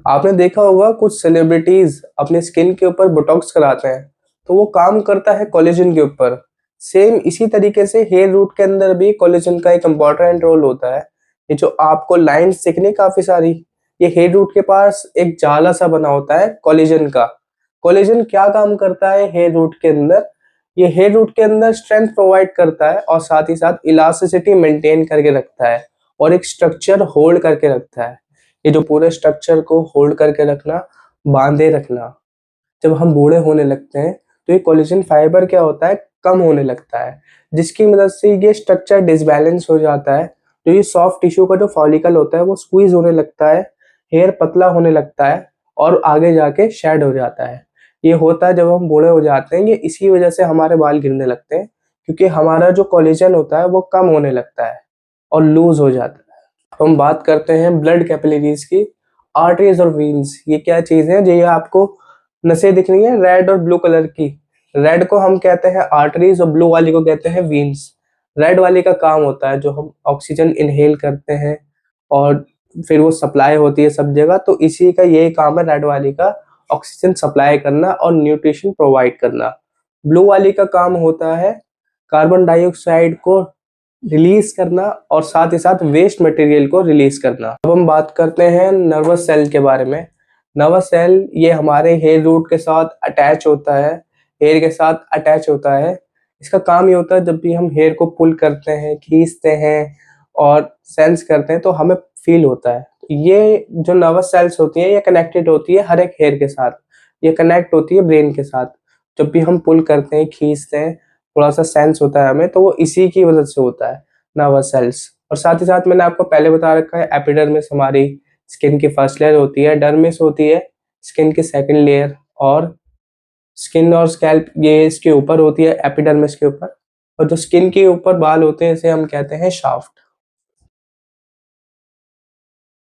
आपने देखा होगा कुछ सेलिब्रिटीज अपने स्किन के ऊपर बोटॉक्स कराते हैं, तो वो काम करता है कोलेजन के ऊपर। सेम इसी तरीके से हेयर रूट के अंदर भी कोलेजन का एक इम्पॉर्टेंट रोल होता है। ये जो आपको लाइंस दिखने काफी सारी, ये हेयर रूट के पास एक जाला सा बना होता है कोलेजन का। कोलेजन क्या काम करता है हेयर रूट के अंदर? ये हेयर रूट के अंदर स्ट्रेंथ प्रोवाइड करता है और साथ ही साथ इलास्टिसिटी मेंटेन करके रखता है और एक स्ट्रक्चर होल्ड करके रखता है। ये जो पूरे स्ट्रक्चर को होल्ड करके रखना, बांधे रखना, जब हम बूढ़े होने लगते हैं तो ये कोलेजन फाइबर क्या होता है, कम होने लगता है, जिसकी मदद से ये स्ट्रक्चर डिसबैलेंस हो जाता है। तो ये सॉफ्ट टिश्यू का जो फॉलिकल होता है वो स्क्वीज होने लगता है, हेयर पतला होने लगता है और आगे जाके शेड हो जाता है। ये होता है जब हम बूढ़े हो जाते हैं, ये इसी वजह से हमारे बाल गिरने लगते हैं, क्योंकि हमारा जो कोलेजन होता है वो कम होने लगता है और लूज हो जाता है। हम बात करते हैं ब्लड कैपिलरीज की। आर्टरीज और वीन्स ये क्या चीज है? जो ये आपको नसें दिख रही है रेड और ब्लू कलर की, रेड को हम कहते हैं आर्टरीज और ब्लू वाली को कहते हैं वीन्स। रेड वाली का काम होता है जो हम ऑक्सीजन इनहेल करते हैं और फिर वो सप्लाई होती है सब जगह, तो इसी का यही काम है रेड वाली का, ऑक्सीजन सप्लाई करना और न्यूट्रिशन प्रोवाइड करना। ब्लू वाली का काम होता है कार्बन डाइऑक्साइड को रिलीज करना और साथ ही साथ वेस्ट मटेरियल को रिलीज करना। अब हम बात करते हैं नर्वस सेल के बारे में। नर्वस सेल ये हमारे हेयर रूट के साथ अटैच होता है, हेयर के साथ अटैच होता है। इसका काम ये होता है जब भी हम हेयर को पुल करते हैं, खींचते हैं और सेंस करते हैं तो हमें फील होता है। ये जो नर्वस सेल्स होती हैं ये कनेक्टेड होती है हर एक हेयर के साथ, ये कनेक्ट होती है ब्रेन के साथ। जब भी हम पुल करते हैं, खींचते हैं, थोड़ा सा सेंस होता है हमें, तो वो इसी की वजह से होता है, नर्वस सेल्स। और साथ ही साथ मैंने आपको पहले बता रखा है एपिडर्मिस हमारी स्किन की फर्स्ट लेयर होती है, डर्मिस होती है स्किन की सेकंड लेयर, और स्किन और स्कैल्प ये इसके ऊपर होती है एपिडर्मिस के ऊपर, और जो स्किन के ऊपर बाल होते हैं इसे हम कहते हैं शाफ्ट।